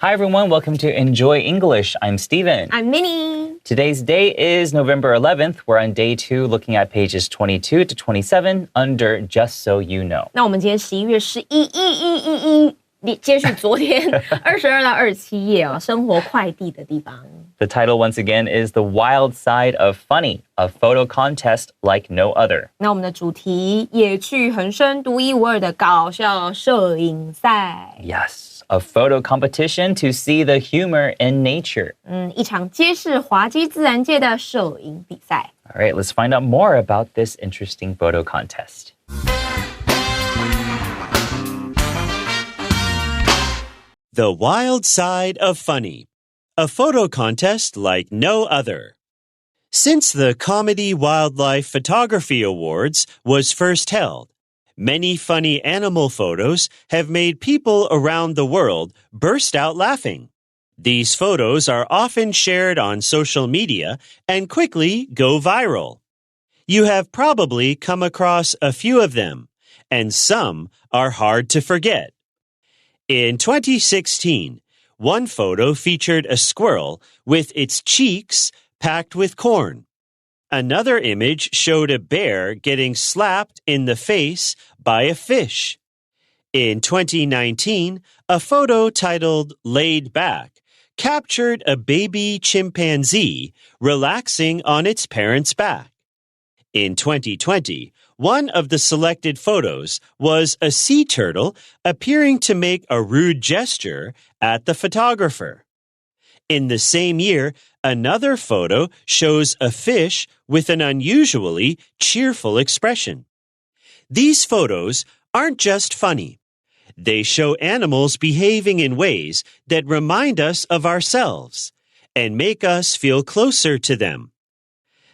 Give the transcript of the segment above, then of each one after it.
Hi, everyone. Welcome to Enjoy English. I'm Steven. I'm Minnie. Today's day is November 11th. We're on day 2 looking at pages 22 to 27 under Just So You Know. 那我们今天11月11接续昨天22到27页哦，生活快递的地方。The title once again is The Wild Side of Funny, a photo contest like no other. 那我们的主题野趣横生、独一无二的搞笑摄影赛。Yes, a photo competition to see the humor in nature. 一场揭示滑稽自然界的摄影比赛。All right, let's find out more about this interesting photo contest. The Wild Side of Funny, a photo contest like no other. Since the Comedy Wildlife Photography Awards was first held, many funny animal photos have made people around the world burst out laughing. These photos are often shared on social media and quickly go viral. You have probably come across a few of them, and some are hard to forget. In 2016, one photo featured a squirrel with its cheeks packed with corn. Another image showed a bear getting slapped in the face by a fish. In 2019, a photo titled Laid Back captured a baby chimpanzee relaxing on its parent's back. In 2020, one of the selected photos was a sea turtle appearing to make a rude gesture at the photographer. In the same year, another photo shows a fish with an unusually cheerful expression. These photos aren't just funny. They show animals behaving in ways that remind us of ourselves and make us feel closer to them.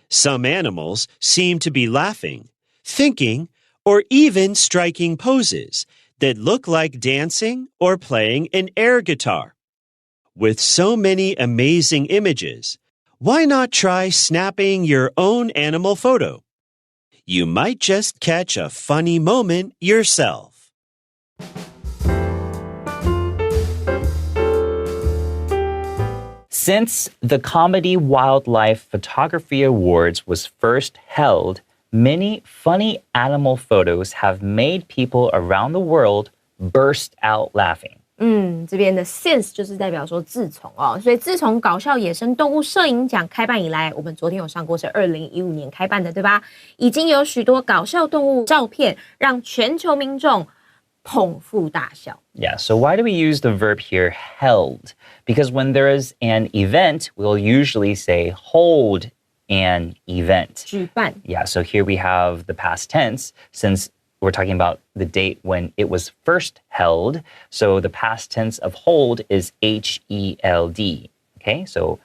Some animals seem to be laughing, thinking, or even striking poses that look like dancing or playing an air guitar. With so many amazing images, why not try snapping your own animal photo? You might just catch a funny moment yourself. Since the Comedy Wildlife Photography Awards was first held, many funny animal photos have made people around the world burst out laughing. 这边的 since 就是代表说自从哦，所以自从搞笑野生动物摄影奖开办以来，我们昨天有上过是2015年开办的，对吧？已经有许多搞笑动物照片让全球民众捧腹大笑。Yeah, so why do we use the verb here, held? Because when there is an event, we'll usually say hold an event. 举办。 Yeah, so here we have the past tense since we're talking about the date when it was first held. So the past tense of hold is H-E-L-D. Okay, so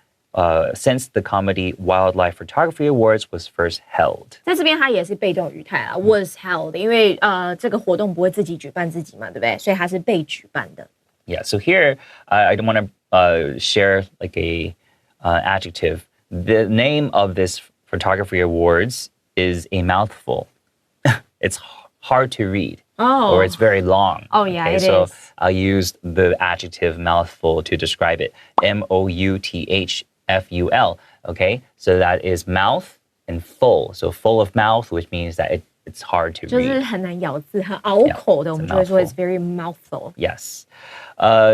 since the Comedy Wildlife Photography Awards was first held. 在这边它也是被动语态啊 was held， 因为这个活动不会自己举办自己嘛，对不对？所以它是被举办的。Yeah, so here I don't want to share like a adjective. The name of this photography awards is a mouthful. It's hard to read. Oh. Or it's very long. Oh, yeah, okay, it so is. I'll use the adjective mouthful to describe it. M-O-U-T-H-F-U-L. Okay, so that is mouth and full. So full of mouth, which means that it's hard to 就是 read. 很难咬字、很拗口的， Yeah, 我们就会说 it's it's very mouthful. Yes.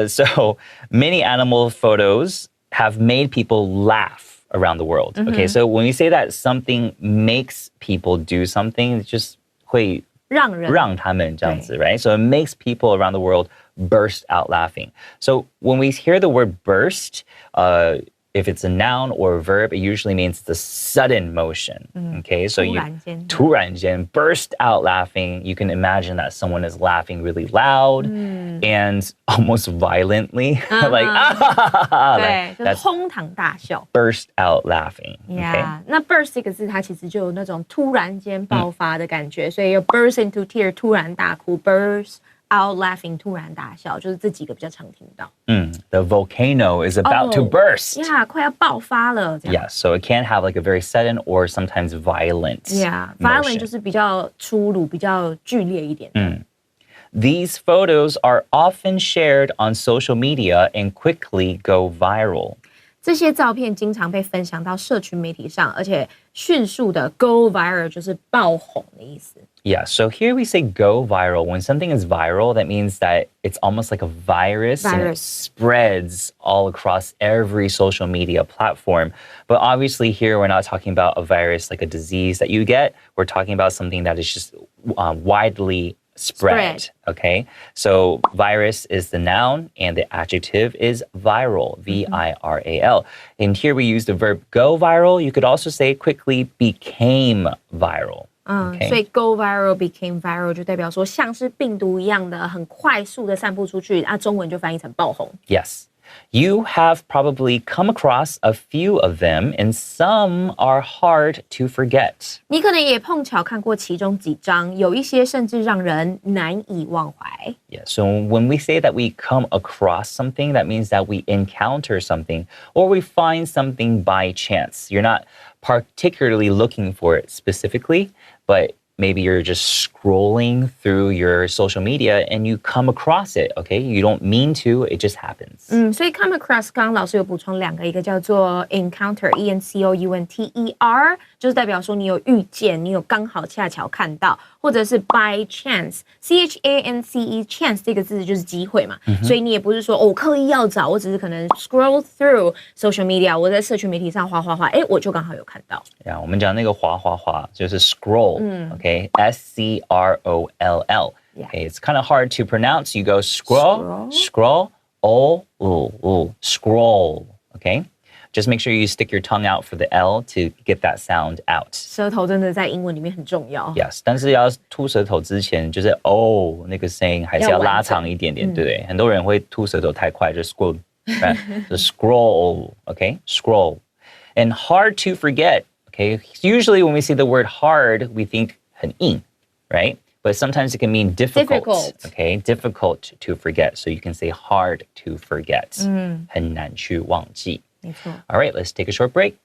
So many animal photos have made people laugh around the world. Okay, so when we say that something makes people do something, it's just 会让他们这样子, right? So it makes people around the world burst out laughing. So when we hear the word burst, if it's a noun or a verb, it usually means the sudden motion. Okay, so you 突然间 burst out laughing. You can imagine that someone is laughing really loud and almost violently, like 对，就是哄堂大笑 burst out laughing. Yeah, 那 burst 这个字它其实就有那种突然间爆发的感觉，所以有 burst into tear 突然大哭 burst out laughing 突然大笑，就是这几个比较常听到。The volcano is about to burst. Yeah, 快要爆发了。Yeah, so it can have like a very sudden or sometimes violent. Yeah, violent 就是比较粗鲁、比较剧烈一点。These photos are often shared on social media and quickly go viral. 这些照片经常被分享到社群媒体上，而且迅速的 go viral 就是爆红的意思。Yeah, so here we say go viral. When something is viral, that means that it's almost like a virus. And it spreads all across every social media platform. But obviously here we're not talking about a virus like a disease that you get. We're talking about something that is just widely spread. Okay, so virus is the noun and the adjective is viral, V-I-R-A-L. And here we use the verb go viral. You could also say quickly became viral. 所以 go viral became viral 就代表说像是病毒一样的很快速的散布出去，中文就翻译成爆红。Yes. You have probably come across a few of them, and some are hard to forget. 你可能也碰巧看过其中几张，有一些甚至让人难以忘怀。Yeah, so when we say that we come across something, that means that we encounter something or we find something by chance. You're not particularly looking for it specifically, but maybe you're just scrolling through your social media and you come across it, okay? You don't mean to, it just happens. 所以 come across 刚刚老师有补充两个，一个叫做 encounter, E-N-C-O-U-N-T-E-R, 就是代表说你有遇见，你有刚好恰巧看到，或者是 by chance, C-H-A-N-C-E, chance 这个字就是机会嘛，所以你也不是说我刻意要找，我只是可能 scroll through social media, 我在社群媒体上滑，我就刚好有看到。Yeah, 我们讲那个滑就是 scroll, okay? S-C-R-O-L-L. Okay, it's kind of hard to pronounce. You go scroll, scroll, okay? Just make sure you stick your tongue out for the L to get that sound out. 舌头真的在英文里面很重要。Yes, 但是要吐舌头之前，就是那个声音还是要拉长一点点，对不对？很多人会吐舌头太快，就 scroll, right? So scroll, okay? Scroll. And hard to forget, okay? Usually when we see the word hard, we think 很硬, right? But sometimes it can mean difficult. Okay? Difficult to forget. So you can say hard to forget. 很难去忘记。没错。All right, let's take a short break.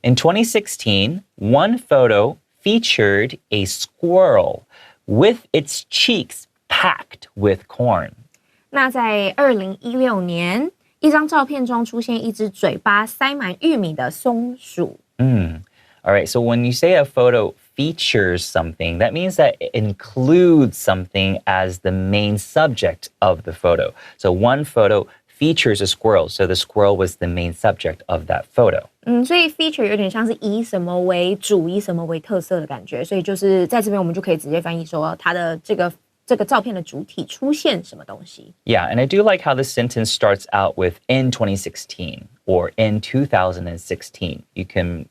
In 2016, one photo featured a squirrel with its cheeks packed with corn. 那在2016年，一张照片中出现一只嘴巴塞满玉米的松鼠。All right, so when you say a photo features something, that means that it includes something as the main subject of the photo. So one photo features a squirrel, so the squirrel was the main subject of that photo. 所以 feature 有点像是以什么为主，以什么为特色的感觉，所以就是在这边我们就可以直接翻译说它的这个照片的主体出现什么东西。Yeah, and I do like how the sentence starts out with in 2016 or in 2016. You can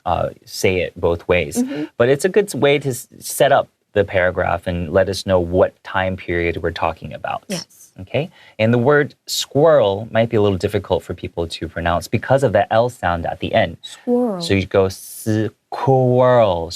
say it both ways, but it's a good way to set up the paragraph and let us know what time period we're talking about. Yes. Okay, and the word squirrel might be a little difficult for people to pronounce because of the L sound at the end. Squirrel. So you go squirrel,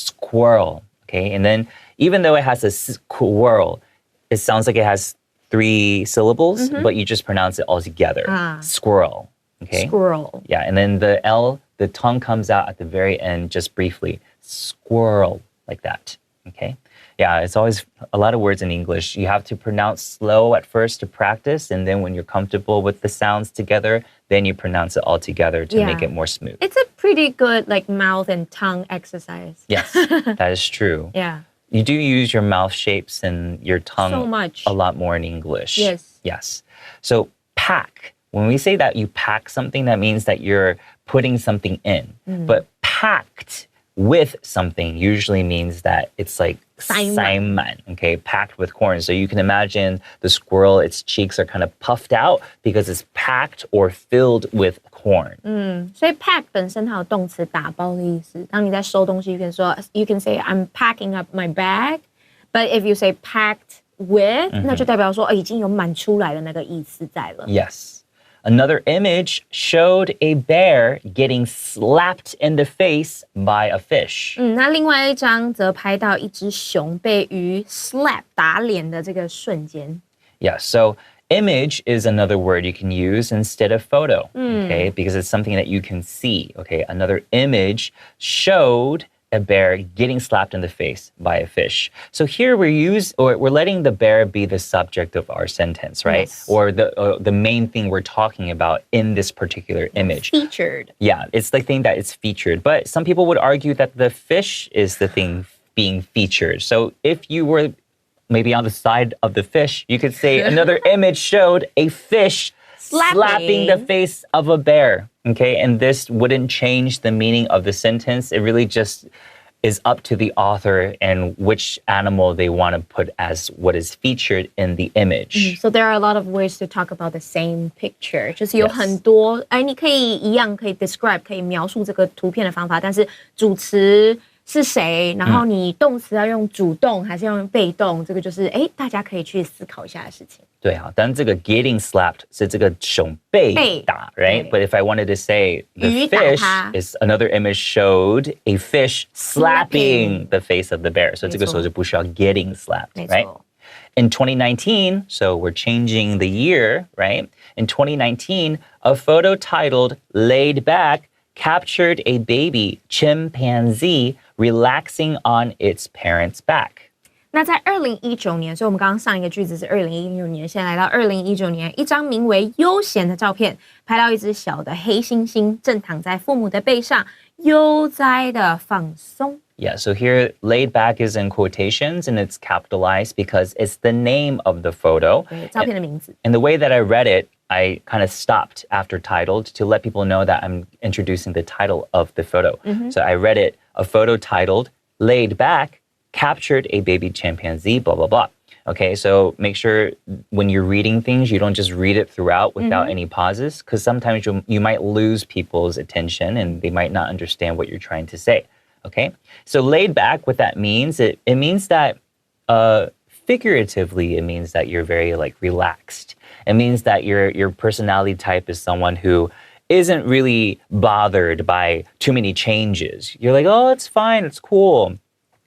okay? And then even though it has a squirrel, it sounds like it has 3 syllables, but you just pronounce it all together. Squirrel, okay? Squirrel. Yeah, and then the L, the tongue comes out at the very end just briefly. Squirrel, like that, okay? Yeah, it's always a lot of words in English. You have to pronounce slow at first to practice, and then when you're comfortable with the sounds together, then you pronounce it all together to make it more smooth. It's a pretty good like mouth and tongue exercise. Yes, that is true. Yeah. You do use your mouth shapes and your tongue So much. a lot more in English. Yes. Yes. So pack, when we say that you pack something, that means that you're putting something in. But packed with something usually means that it's like 塞满, okay, packed with corn. So you can imagine the squirrel, its cheeks are kind of puffed out because it's packed or filled with corn. 所以 pack 本身它有动词打包的意思。当你在收东西， you can say I'm packing up my bag. But if you say packed with, 那就代表说已经有满出来的那个意思在了。Yes. Another image showed a bear getting slapped in the face by a fish. 那另外一张则拍到一只熊被鱼 slap 打脸的这个瞬间。Yeah, so image is another word you can use instead of photo, okay? Because it's something that you can see, okay? Another image showed a bear getting slapped in the face by a fish. So here we're letting the bear be the subject of our sentence, right? Yes. Or the main thing we're talking about in this particular image. Featured. Yeah, it's the thing that is featured. But some people would argue that the fish is the thing being featured. So if you were maybe on the side of the fish, you could say another image showed a fish slapping the face of a bear. Okay, and this wouldn't change the meaning of the sentence. It really just is up to the author and which animal they want to put as what is featured in the image. So there are a lot of ways to talk about the same picture. 就是有很多，你可以一样可以 describe 可以描述这个图片的方法，但是主词是谁，然后你动词要用主动还是要用被动，这个就是大家可以去思考一下的事情。对啊，但这个 getting slapped 是这个手被打 right? But if I wanted to say the fish is another image showed a fish slapping the face of the bear. So 这个时候就不需要 getting slapped, right? In 2019, so we're changing the year, right? In 2019, a photo titled Laid Back captured a baby chimpanzee relaxing on its parents' back. 那在2019年，所以我们刚刚上一个句子是2016年，现在来到2019年，一张名为“悠闲”的照片，拍到一只小的黑猩猩正躺在父母的背上，悠哉的放松。Yeah, so here laid back is in quotations and it's capitalized because it's the name of the photo. 对，照片的名字。And the way that I read it, I kind of stopped after titled to let people know that I'm introducing the title of the photo. So I read it, a photo titled Laid Back captured a baby chimpanzee, blah, blah, blah. Okay, so make sure when you're reading things, you don't just read it throughout without any pauses, because sometimes you might lose people's attention and they might not understand what you're trying to say. Okay, so laid back, what that means, it means that figuratively, it means that you're very relaxed. It means that your personality type is someone who isn't really bothered by too many changes. You're like, oh, it's fine, it's cool.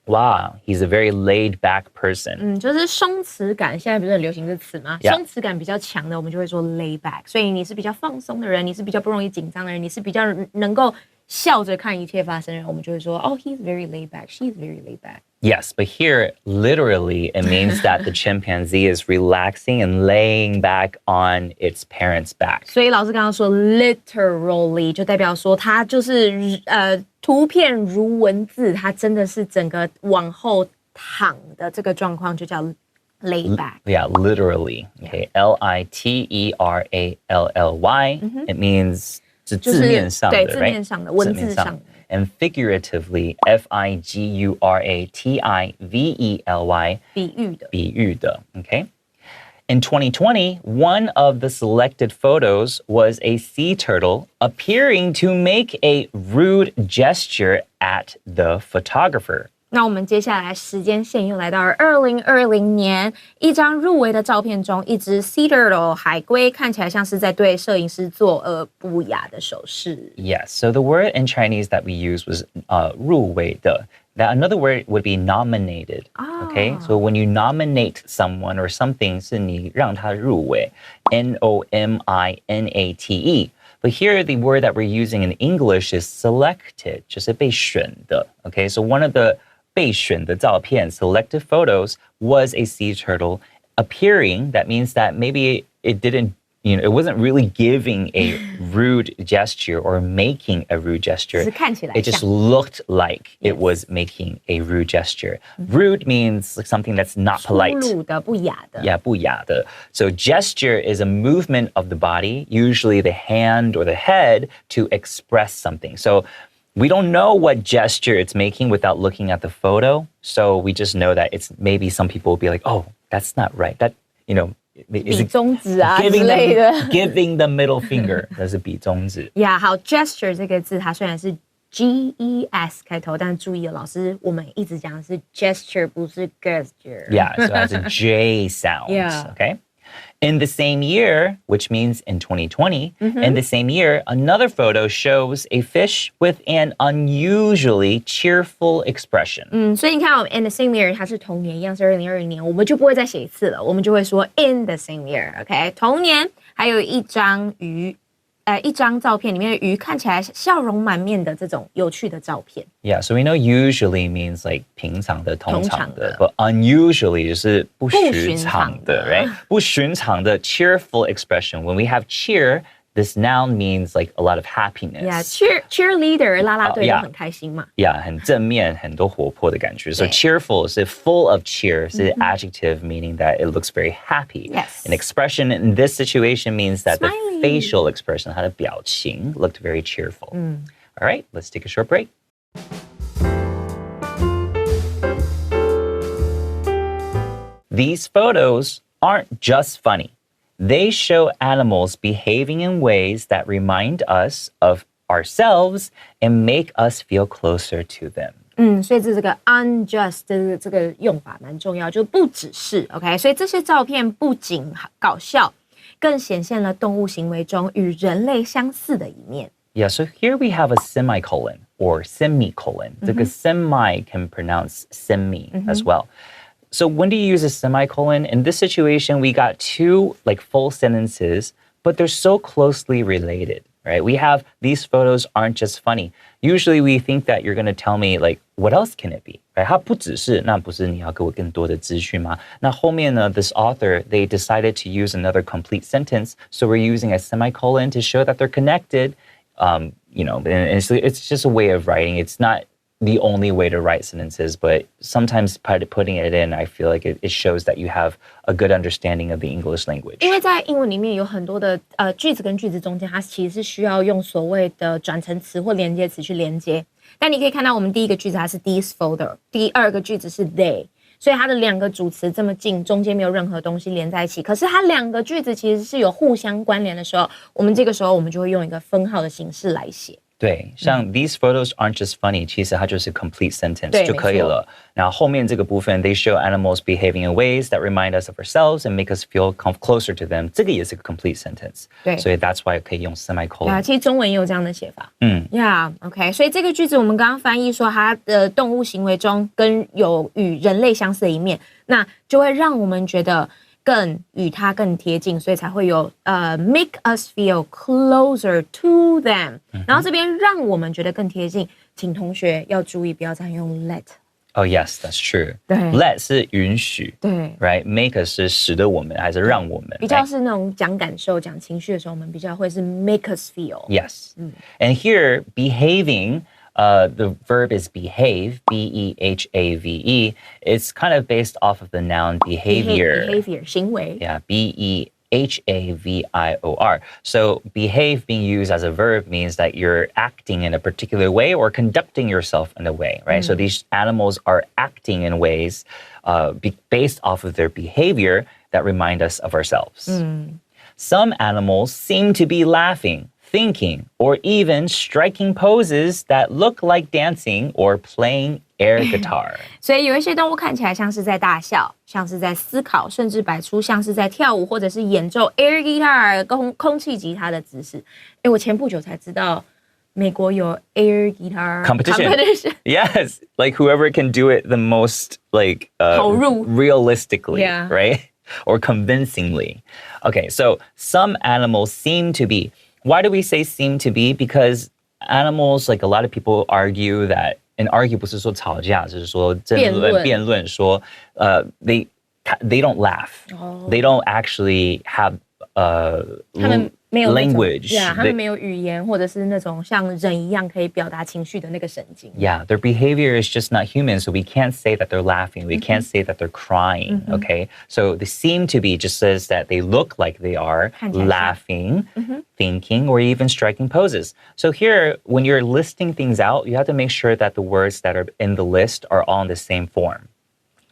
Wow, he's a very laid back person. 就是松弛感，现在不是很流行这词吗？松弛感比较强的，我们就会说 laid back。所以你是比较放松的人，你是比较不容易紧张的人，你是比较能够笑着看一切发生的人，我们就会说 oh, he's very laid back, she's very laid back. Yes, but here, literally, it means that the chimpanzee is relaxing and laying back on its parents' back. 所以老师刚刚说 literally 就代表说它就是图片如文字，它真的是整个往后躺的这个状况就叫 lay back. Yeah, literally. Okay, Literally. It means 是字面上的，对，字面上的，文字上的。And figuratively, figuratively, 比喻的 okay? In 2020, one of the selected photos was a sea turtle appearing to make a rude gesture at the photographer. 那我们接下来时间线又来到了2020年，一张入围的照片中，一只 sea turtle 海龟看起来像是在对摄影师做不雅的手势。Yes, so the word in Chinese that we used was 入围的. That another word would be nominated. Okay, so when you nominate someone or something, 是你让他入围 Nominate. But here, the word that we're using in English is selected, 就是被选的. Okay, so one of the 被选的照片 selected photos was a sea turtle appearing. That means that maybe it didn't, it wasn't really giving a rude gesture or making a rude gesture. It just looked like it was making a rude gesture. Rude means like something that's not polite. 粗鲁的，不雅的。Yeah, 不雅的. So gesture is a movement of the body, usually the hand or the head, to express something. So we don't know what gesture it's making without looking at the photo. So we just know that it's maybe some people will be like, oh, that's not right. That, is 比中指啊之类的 giving the middle finger. 那是比中指。Yeah, 好 gesture 这个字它虽然是 GES 开头，但注意了，老师我们一直讲的是 gesture 不是 gesture. Yeah, so it has a J sound. Yeah. Okay. In the same year, which means in 2020, in the same year, another photo shows a fish with an unusually cheerful expression. 所以你看哦 in the same year 它是同年，一样是2020年，我们就不会再写一次了，我们就会说 in the same year, OK? 同年还有一张鱼一张照片里面的鱼看起来笑容满面的这种有趣的照片。Yeah, so we know usually means like 平常的、通常的， 通常的 but unusually 就是不寻常的，不寻常的 right? 不寻常的 cheerful expression. When we have cheer, this noun means like a lot of happiness. Yeah, cheerleader 啦啦队都很开心嘛。Yeah, 很正面，很多活泼的感觉。So 对 cheerful 是 full of cheer, 是 adjective meaning that it looks very happy. Yes. An expression in this situation means that Smiley. the facial expression, 它的表情 looked very cheerful. All right, let's take a short break. These photos aren't just funny. They show animals behaving in ways that remind us of ourselves and make us feel closer to them. 所以这个 unjust 这个用法蛮重要，就不只是 OK， 所以这些照片不仅搞笑，更显现了动物行为中与人类相似的一面。Yeah, so here we have a semicolon or semicolon. The semi can pronounce semi as well. So when do you use a semicolon? In this situation, we got two like full sentences, but they're so closely related, right? We have these photos aren't just funny. Usually we think that you're going to tell me like, what else can it be? Right? 它不只是，那不是你要给我更多的资讯吗？那后面呢, this author, they decided to use another complete sentence. So we're using a semicolon to show that they're connected. You know, and it's just a way of writing. It's not the only way to write sentences, but sometimes putting it in, I feel like it shows that you have a good understanding of the English language. 因为在英文里面有很多的句子跟句子中间，它其实是需要用所谓的转成词或连接词去连接。但你可以看到，我们第一个句子它是 these photo， 第二个句子是 they， 所以它的两个主词这么近，中间没有任何东西连在一起。可是它两个句子其实是有互相关联的时候，我们这个时候我们就会用一个分号的形式来写。对，像 these photos aren't just funny, 其实它就是 complete sentence 就可以了。然后后面这个部分 they show animals behaving in ways that remind us of ourselves and make us feel closer to them. 这个也是个 complete sentence. 对，所以 that's why 可以用 semicolon. 其实中文也有这样的写法。OK， 所以这个句子我们刚刚翻译说它的动物行为中跟有与人类相似的一面，那就会让我们觉得更与它更贴近，所以才会有make us feel closer to them。然后这边让我们觉得更贴近，请同学要注意不要再用 let。Oh yes, that's true. 对 Let 是允许，对 right? Make us 是使得我们还是让我们，比较是那种讲感受、讲情绪的时候，我们比较会是 make us feel。Yes. And here, behaving, the verb is behave, B-E-H-A-V-E. It's kind of based off of the noun behavior. behavior 行为。Yeah, B-E-H-A-V-I-O-R. So behave being used as a verb means that you're acting in a particular way or conducting yourself in a way, right? So these animals are acting in ways based off of their behavior that remind us of ourselves. Some animals seem to be laughing, thinking, or even striking poses that look like dancing or playing air guitar. 所以有一些动物看起来像是在大笑，像是在思考，甚至摆出像是在跳舞或者是演奏 air guitar 空气吉他的姿势。我前不久才知道美国有 air guitar competition. Yes, like whoever can do it the most like realistically, Yeah. right? Or convincingly. Okay, so some animals seem to be. Why do we say seem to be? Because animals, like a lot of people argue that, and argue 不是说吵架，就是说争论、辩论说they don't laugh. They don't actually have 他们没有 language. 他们没有语言，或者是那种像人一样可以表达情绪的那个神经。Yeah, their behavior is just not human, so we can't say that they're laughing. We can't say that they're crying, okay? So the seem to be just says that they look like they are laughing, thinking, or even striking poses. So here, when you're listing things out, you have to make sure that the words that are in the list are all in the same form.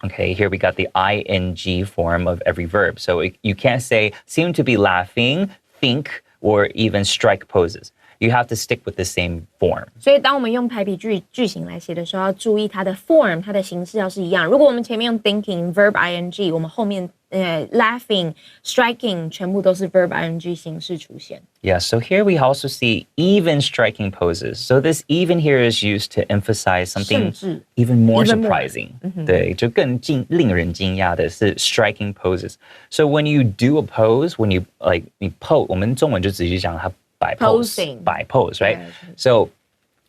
Okay, here we got the ing form of every verb. So you can't say seem to be laughing, think, or even strike poses. You have to stick with the same form. 所以当我们用排比句型来写的时候，要注意它的 form， 它的形式要是一样。如果我们前面用 thinking verb ing， 我们后面laughing, striking 全部都是 verb ing 形式出现。Yeah, so here we also see even striking poses. So this even here is used to emphasize something even more surprising. 对，就更令人惊讶的是 striking poses. So when you do a pose, when you like 你 pose， 我们中文就直接讲它 by pose. Posing. By pose, right? Yeah. So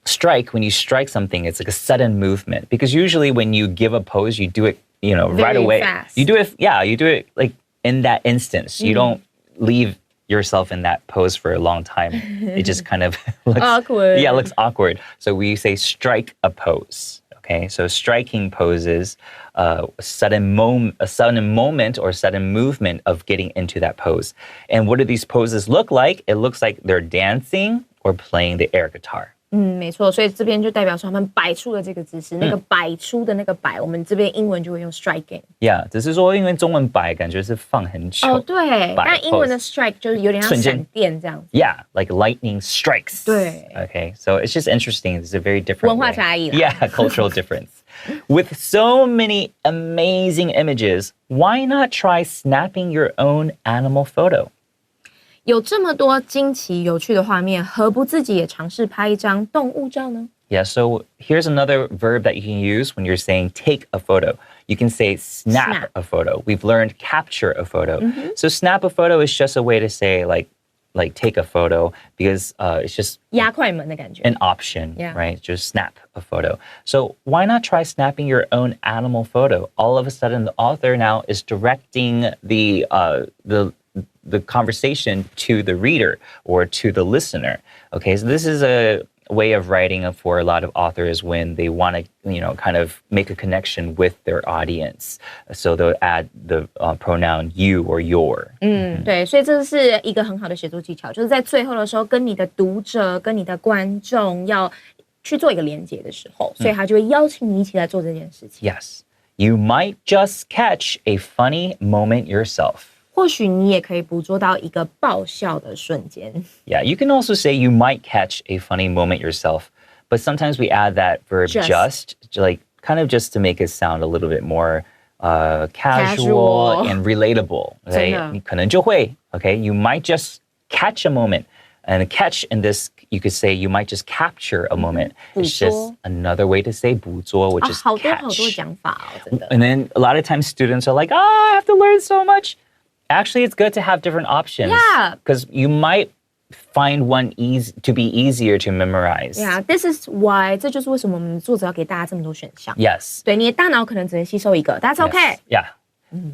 strike, when you strike something, it's like a sudden movement. Because usually when you give a pose, you do it, right Very away. fast. You do it like in that instance. You don't leave yourself in that pose for a long time. It just kind of looks Awkward. Yeah, it looks awkward. So we say strike a pose. Okay, so striking poses, a sudden moment or sudden movement of getting into that pose. And what do these poses look like? It looks like they're dancing or playing the air guitar. 没错，所以这边就代表说他们摆出了这个姿势，那个摆出的那个摆，我们这边英文就会用 striking。Yeah，只是说因为中文摆感觉是放很久。哦，对，摆但英文的 pose strike 就是有点像瞬间闪电这样子。 Yeah, like lightning strikes. 对。 Okay, so it's just interesting. It's a very different 文化 way. 差异啦。 Yeah, cultural difference. With so many amazing images, why not try snapping your own animal photo? 有这么多惊奇有趣的画面，何不自己也尝试拍一张动物照呢？ Yeah, so here's another verb that you can use when you're saying take a photo. You can say snap a photo. We've learned capture a photo. So snap a photo is just a way to say like take a photo because it's just 压快门的感觉。 an option, Yeah. right? Just snap a photo. So why not try snapping your own animal photo? All of a sudden, the author now is directing the conversation to the reader or to the listener. Okay, so this is a way of writing for a lot of authors when they want to, kind of make a connection with their audience. So they'll add the pronoun you or your. 对，所以这是一个很好的写作技巧，就是在最后的时候跟你的读者、跟你的观众要去做一个连接的时候，所以他就会邀请你一起来做这件事情。 Yes, you might just catch a funny moment yourself. 或许你也可以捕捉到一个爆笑的瞬间。 Yeah, you can also say you might catch a funny moment yourself, but sometimes we add that verb Just. like kind of just to make it sound a little bit more casual Casual. and relatable. Okay, 真的。你可能就会, okay, you might just catch a moment. And catch in this, you could say you might just capture a moment. It's 捕捉。 just another way to say 捕捉, which is 好多好多 catch. 讲法哦，真的。 And then a lot of times students are like, I have to learn so much. Actually, it's good to have different options. Yeah. Because you might find one to be easier to memorize. Yeah, this is why 这就是为什么我们作者要给大家这么多选项。 Yes. 对，你的大脑可能只能吸收一个，That's okay. Yes. Yeah.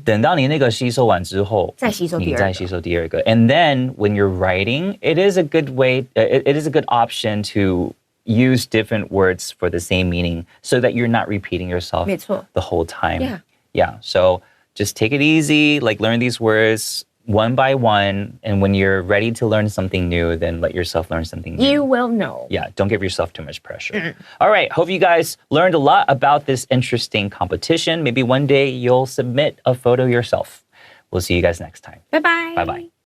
等到你那个吸收完之后，再吸收第二个。你再吸收第二个。And then when you're writing, it is a good way, it is a good option to use different words for the same meaning so that you're not repeating yourself 没错。 the whole time. Yeah. Yeah. So just take it easy, like learn these words one by one. And when you're ready to learn something new, then let yourself learn something new. You will know. Yeah, don't give yourself too much pressure. All right, hope you guys learned a lot about this interesting competition. Maybe one day you'll submit a photo yourself. We'll see you guys next time. 拜拜。Bye bye.